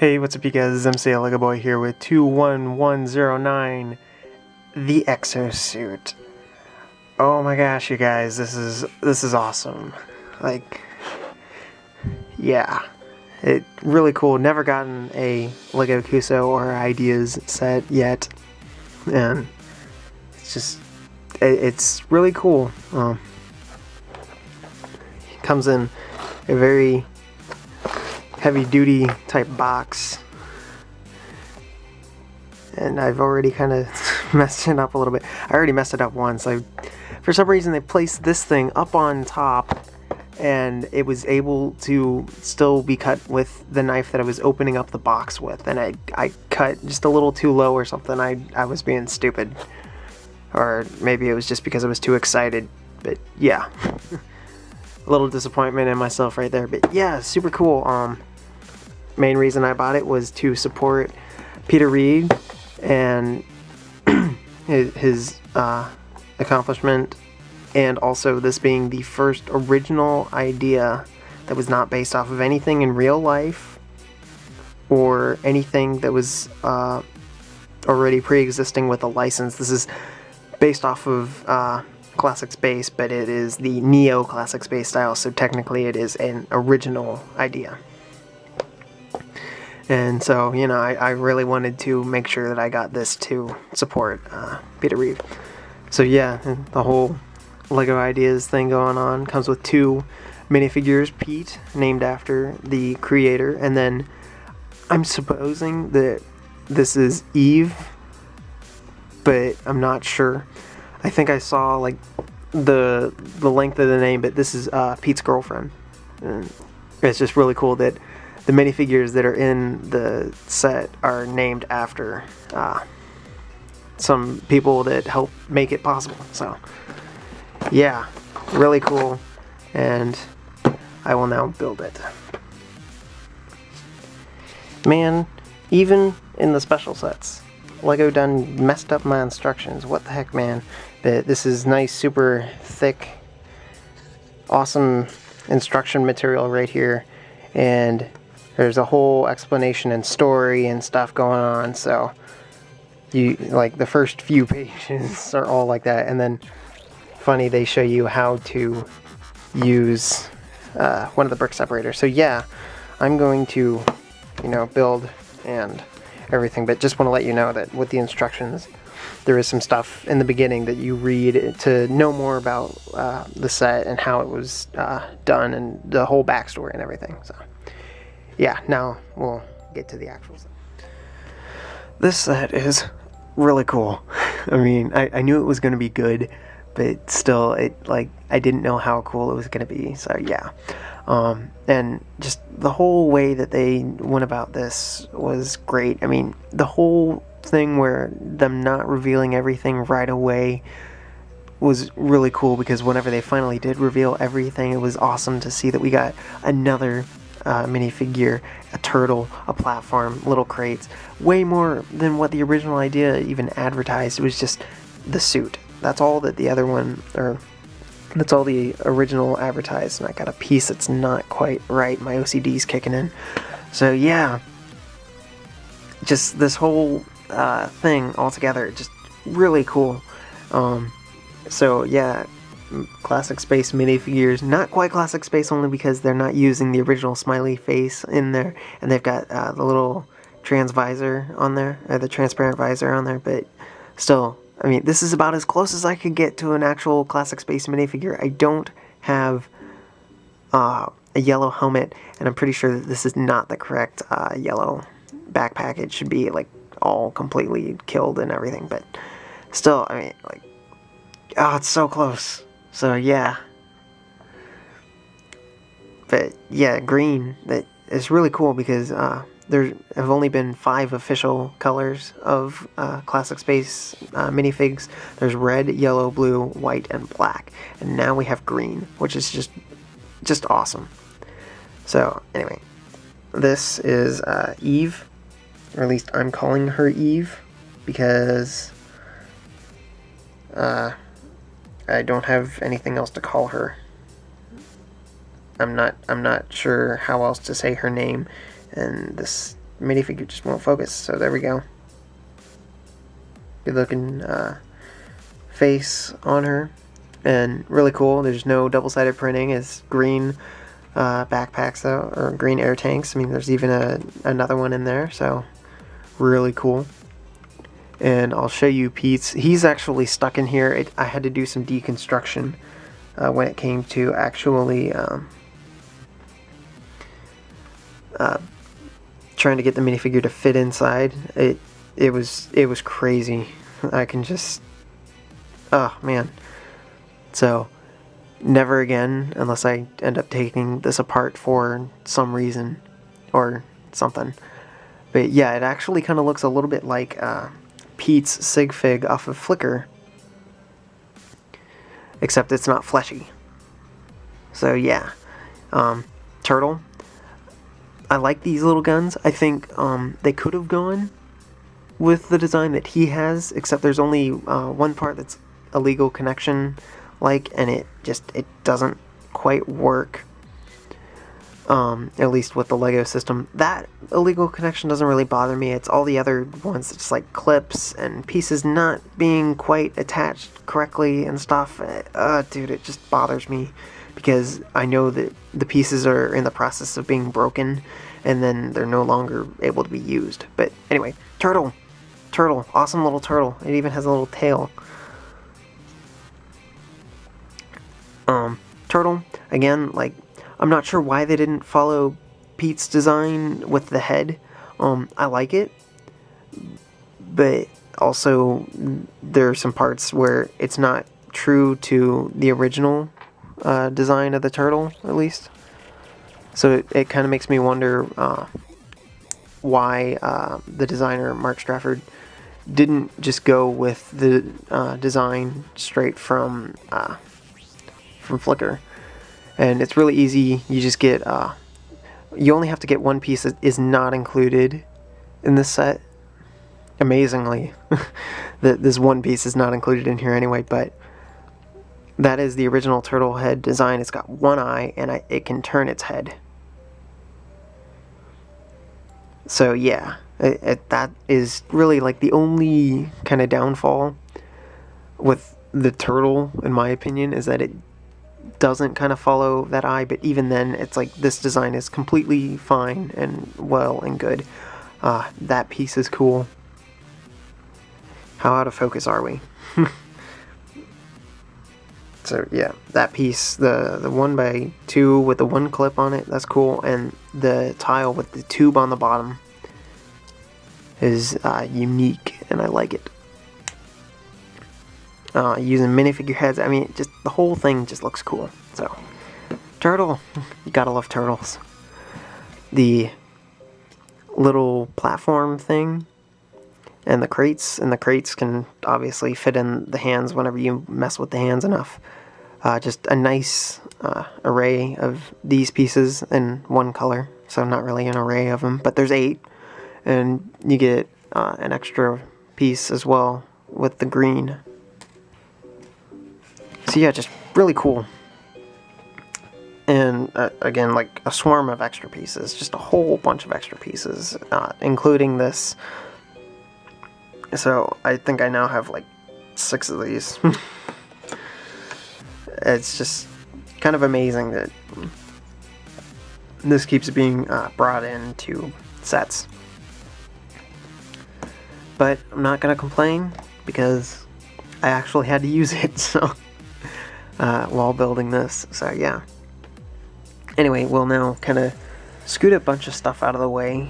Hey, what's up you guys, it's MCLegoboy here with 21109, the Exo-Suit. Oh my gosh, you guys, this is awesome. Like, yeah, it really cool. Never gotten a Lego Kuso or Ideas set yet, and it's really cool. Comes in a very heavy-duty type box, and I've already kind of messed it up a little bit. I already messed it up once. For some reason they placed this thing up on top, and it was able to still be cut with the knife that I was opening up the box with, and I cut just a little too low or something. I was being stupid, or maybe it was just because I was too excited, but yeah. A little disappointment in myself right there, but yeah, super cool. Main reason I bought it was to support Peter Reed and his accomplishment, and also this being the first original idea that was not based off of anything in real life or anything that was already pre-existing with a license. This is based off of Classic Space, but it is the Neo Classic Space style, so technically it is an original idea. And so, you know, I really wanted to make sure that I got this to support Peter Reed. So yeah, the whole Lego Ideas thing going on comes with 2 minifigures, Pete, named after the creator, and then I'm supposing that this is Eve, but I'm not sure. I think I saw like the length of the name, but this is Pete's girlfriend. And it's just really cool that the minifigures that are in the set are named after some people that helped make it possible. So yeah, really cool, and I will now build it. Man, even in the special sets, Lego done messed up my instructions. What the heck, man? But this is nice, super thick, awesome instruction material right here, and there's a whole explanation and story and stuff going on. So you like the first few pages are all like that, and then funny, they show you how to use one of the brick separators. So yeah, I'm going to, you know, build and everything, but just want to let you know that with the instructions, there is some stuff in the beginning that you read to know more about the set and how it was done and the whole backstory and everything. So yeah, now we'll get to the actual set. This set is really cool. I mean, I knew it was going to be good, but still, I didn't know how cool it was going to be. So yeah. And just the whole way that they went about this was great. I mean, the whole thing where them not revealing everything right away was really cool, because whenever they finally did reveal everything, it was awesome to see that we got another minifigure, a turtle, a platform, little crates, way more than what the original idea even advertised. It was just the suit. That's all that the other one, or that's all the original advertised, and I got a piece that's not quite right. My OCD's kicking in. So yeah, just this whole thing altogether, just really cool. So yeah, Classic Space minifigures, not quite Classic Space only because they're not using the original smiley face in there, and they've got the little trans visor on there, or the transparent visor on there, but still, I mean, this is about as close as I could get to an actual Classic Space minifigure. I don't have a yellow helmet, and I'm pretty sure that this is not the correct yellow backpack. It should be like all completely killed and everything, but still, I mean, like, oh, it's so close. So yeah, but yeah, green, that is really cool because there have only been 5 official colors of Classic Space minifigs. There's red, yellow, blue, white, and black, and now we have green, which is just awesome. So anyway, this is Eve, or at least I'm calling her Eve, because I don't have anything else to call her. I'm not sure how else to say her name, and this minifigure just won't focus. So there we go. Good looking face on her, and really cool. There's no double-sided printing. It's green backpacks though, or green air tanks. I mean, there's even another one in there, so really cool. And I'll show you Pete's. He's actually stuck in here. I had to do some deconstruction when it came to actually trying to get the minifigure to fit inside. It was crazy. I can just, oh man. So never again, unless I end up taking this apart for some reason or something. But yeah, it actually kind of looks a little bit like Pete's Sig Fig off of Flickr, except it's not fleshy. So yeah, Turtle. I like these little guns. I think they could have gone with the design that he has, except there's only one part that's illegal connection and it doesn't quite work, at least with the Lego system. That illegal connection doesn't really bother me. It's all the other ones that's like clips and pieces not being quite attached correctly and stuff. Dude, it just bothers me, because I know that the pieces are in the process of being broken and then they're no longer able to be used. But anyway, Turtle, awesome little turtle. It even has a little tail. Turtle, again, like, I'm not sure why they didn't follow Pete's design with the head. I like it, but also there are some parts where it's not true to the original design of the turtle, at least. So it kind of makes me wonder why the designer, Mark Strafford, didn't just go with the design straight from Flickr. And it's really easy. You just get you only have to get one piece that is not included in this set. Amazingly, this one piece is not included in here anyway, but that is the original turtle head design. It's got one eye, and it can turn its head. So yeah, that is really like the only kind of downfall with the turtle, in my opinion, is that it doesn't kind of follow that eye. But even then, it's like this design is completely fine and well and good. That piece is cool. How out of focus are we? So yeah, that piece, the 1x2 with the one clip on it, that's cool, and the tile with the tube on the bottom is unique, and I like it. Using minifigure heads, I mean, just the whole thing just looks cool. So, Turtle, you gotta love turtles. The little platform thing, and the crates can obviously fit in the hands whenever you mess with the hands enough. Just a nice array of these pieces in one color, so not really an array of them, but there's 8, and you get an extra piece as well with the green. So yeah, just really cool. And again, like a swarm of extra pieces, just a whole bunch of extra pieces, including this. So I think I now have like 6 of these. It's just kind of amazing that this keeps being brought into sets. But I'm not gonna complain, because I actually had to use it, so while building this. So yeah. Anyway, we'll now kind of scoot a bunch of stuff out of the way,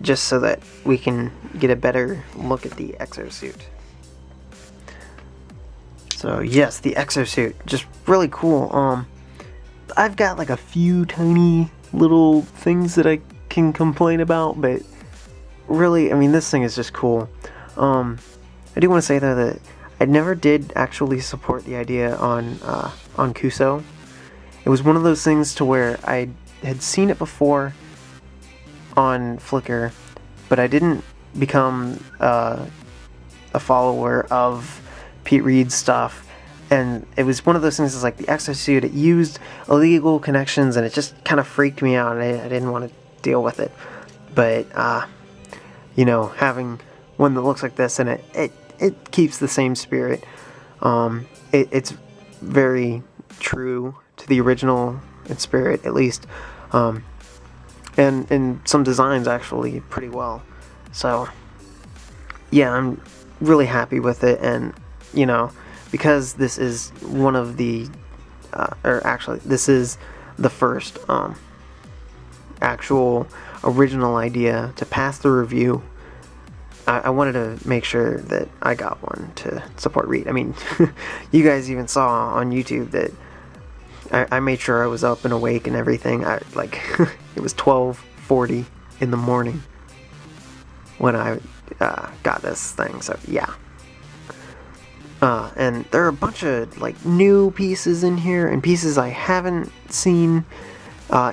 just so that we can get a better look at the Exo-Suit. So yes, the Exo-Suit, just really cool. I've got like a few tiny little things that I can complain about, but really, I mean, this thing is just cool. I do want to say though that I never did actually support the idea on Kuso. It was one of those things to where I had seen it before on Flickr, but I didn't become a follower of Pete Reed's stuff. And it was one of those things that's like the Exo-Suit, it used illegal connections, and it just kind of freaked me out, and I didn't want to deal with it. But you know, having one that looks like this, and it keeps the same spirit. It's very true to the original in spirit, at least, and in some designs actually pretty well. So yeah, I'm really happy with it. And you know, because this is one of the or actually this is the first actual original idea to pass the review, I wanted to make sure that I got one to support Reed. I mean, you guys even saw on YouTube that I made sure I was up and awake and everything. Like it was 12:40 in the morning when I got this thing. So yeah. And there are a bunch of like new pieces in here, and pieces I haven't seen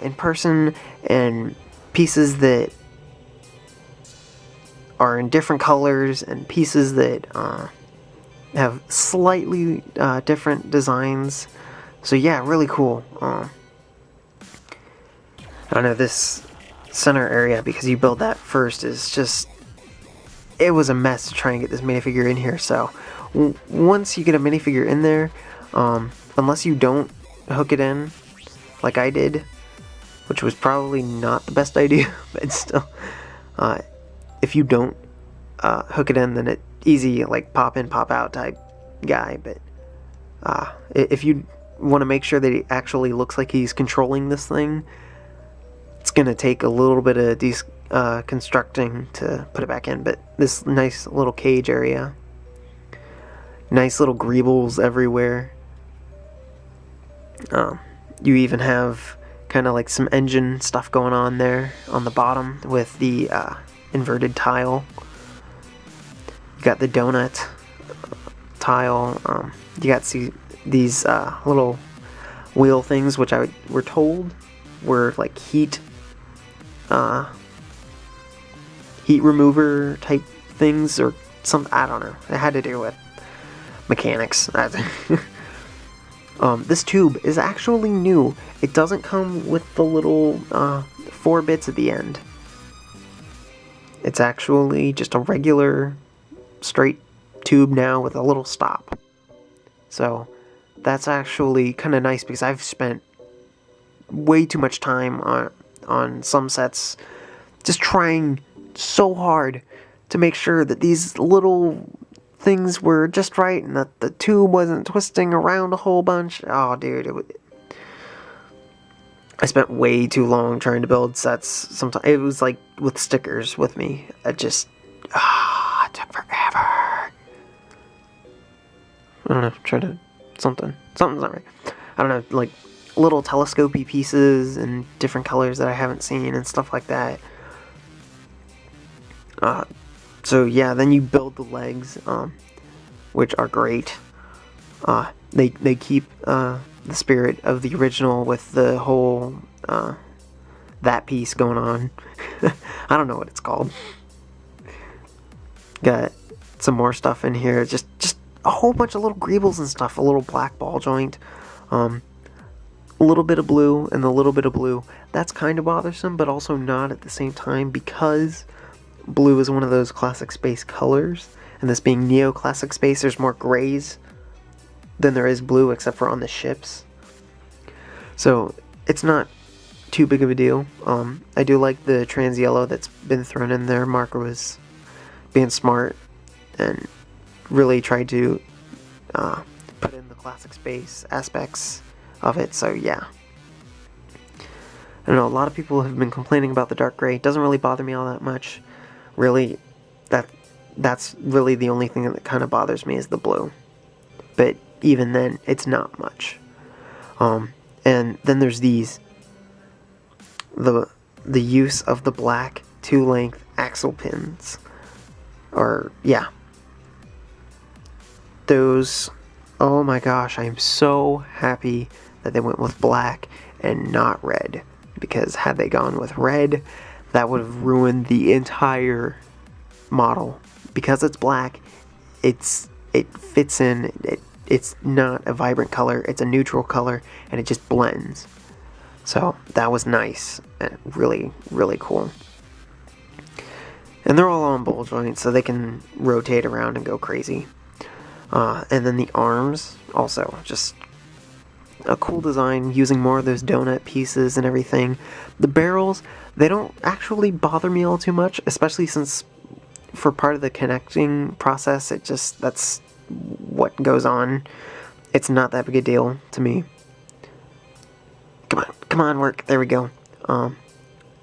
in person, and pieces that are in different colors, and pieces that have slightly different designs. So yeah, really cool. I don't know, this center area, because you build that first, is just, it was a mess to try and get this minifigure in here. So once you get a minifigure in there, unless you don't hook it in like I did, which was probably not the best idea, but still, if you don't hook it in, then it's easy, like pop in, pop out type guy. But if you want to make sure that he actually looks like he's controlling this thing, it's gonna take a little bit of constructing to put it back in. But this nice little cage area, nice little greebles everywhere. You even have kind of like some engine stuff going on there on the bottom with the inverted tile. You got the donut tile. You got these little wheel things, which we're told were like heat remover type things or something. I don't know. It had to do with mechanics. This tube is actually new. It doesn't come with the little 4 bits at the end. It's actually just a regular straight tube now with a little stop. So that's actually kind of nice, because I've spent way too much time on some sets just trying so hard to make sure that these little things were just right and that the tube wasn't twisting around a whole bunch. Oh dude, I spent way too long trying to build sets. Sometimes it was like with stickers with me. It just it took forever. I don't know, try to something's not right. I don't know, like little telescopy pieces in different colors that I haven't seen and stuff like that. So yeah, then you build the legs, which are great. They keep the spirit of the original with the whole that piece going on. I don't know what it's called. Got some more stuff in here, just a whole bunch of little greebles and stuff. A little black ball joint, a little bit of blue, and a little bit of blue. That's kind of bothersome, but also not at the same time, because blue is one of those classic space colors, and this being neo-classic space, there's more grays than there is blue, except for on the ships. So it's not too big of a deal. I do like the trans yellow that's been thrown in there. Marco was being smart and really tried to put in the classic space aspects of it. So yeah, I don't know, a lot of people have been complaining about the dark gray. It doesn't really bother me all that much. Really, that's really the only thing that kind of bothers me is the blue. But even then, it's not much. And then there's these. The use of the black 2-length axle pins. Or, yeah. Those, oh my gosh, I am so happy that they went with black and not red. Because had they gone with red, that would have ruined the entire model. Because it's black, it fits in, it's not a vibrant color, it's a neutral color, and it just blends. So that was nice and really, really cool. And they're all on ball joints, so they can rotate around and go crazy. And then the arms, also, just a cool design, using more of those donut pieces and everything. The barrels, they don't actually bother me all too much, especially since for part of the connecting process, that's what goes on. It's not that big a deal to me. Come on, work. There we go. And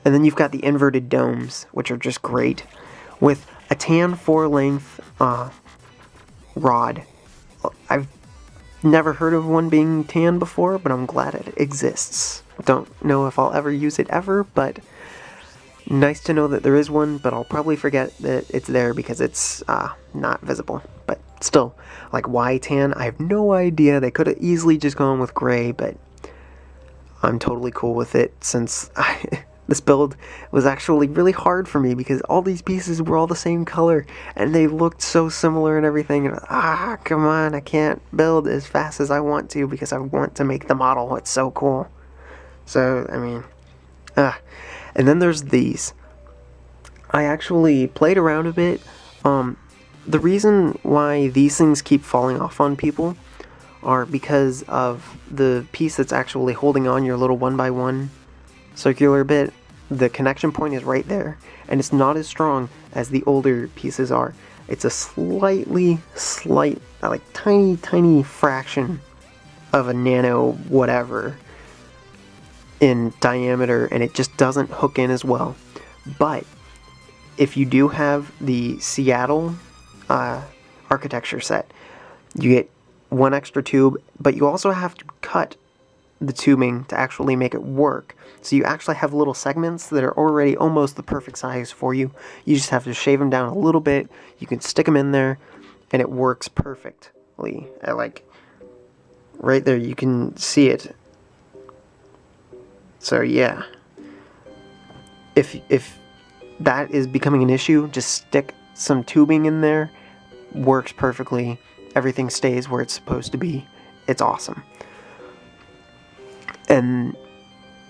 then you've got the inverted domes, which are just great, with a tan 4-length rod. I've never heard of one being tan before, but I'm glad it exists. Don't know if I'll ever use it ever, but nice to know that there is one, but I'll probably forget that it's there because it's not visible. But still, like, why tan? I have no idea. They could have easily just gone with gray, but I'm totally cool with it, since this build was actually really hard for me because all these pieces were all the same color and they looked so similar and everything. And come on, I can't build as fast as I want to because I want to make the model. It's so cool. So, I mean, and then there's these. I actually played around a bit. The reason why these things keep falling off on people are because of the piece that's actually holding on your little 1x1 circular bit. The connection point is right there, and it's not as strong as the older pieces are. It's a slight, like tiny fraction of a nano whatever in diameter, and it just doesn't hook in as well. But if you do have the Seattle architecture set, you get one extra tube, but you also have to cut the tubing to actually make it work. So you actually have little segments that are already almost the perfect size for you. You just have to shave them down a little bit. You can stick them in there, and it works perfectly. Like, right there, you can see it. So yeah, if that is becoming an issue, just stick some tubing in there. Works perfectly. Everything stays where it's supposed to be. It's awesome. And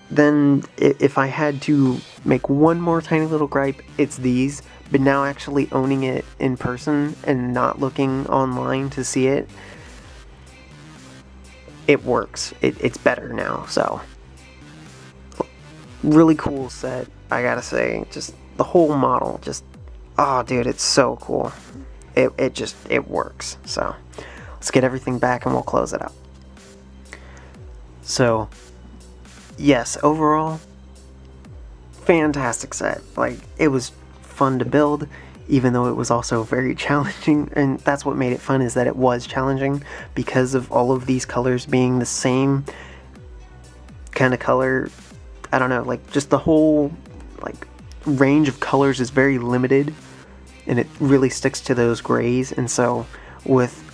then if I had to make one more tiny little gripe, it's these. But now actually owning it in person and not looking online to see it, it works. It's better now. So really cool set, I gotta say. Just the whole model, just, oh dude, it's so cool. It works. So let's get everything back and we'll close it up. So yes, overall, fantastic set. Like, it was fun to build, even though it was also very challenging, and that's what made it fun, is that it was challenging because of all of these colors being the same kind of color. I don't know, like, just the whole, like, range of colors is very limited, and it really sticks to those grays. And so with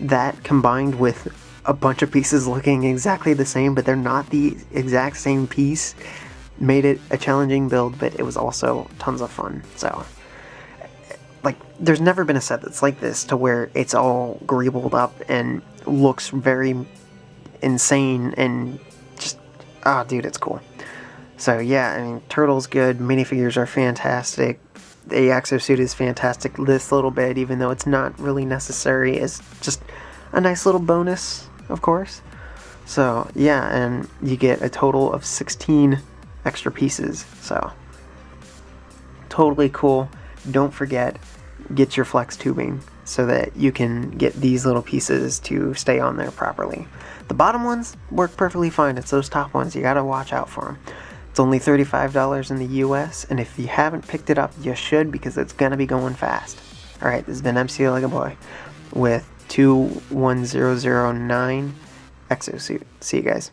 that combined with a bunch of pieces looking exactly the same, but they're not the exact same piece, made it a challenging build, but it was also tons of fun. So, like, there's never been a set that's like this, to where it's all greebled up and looks very insane and just, dude, it's cool. So yeah, I mean, Turtle's good, minifigures are fantastic, the Exo-Suit is fantastic. This little bit, even though it's not really necessary, is just a nice little bonus, of course. So yeah, and you get a total of 16 extra pieces, so totally cool. Don't forget, get your flex tubing so that you can get these little pieces to stay on there properly. The bottom ones work perfectly fine. It's those top ones, you gotta watch out for them. It's only $35 in the US, and if you haven't picked it up, you should, because it's gonna be going fast. Alright, this has been MCLegoboy with 21009 Exo-Suit. See you guys.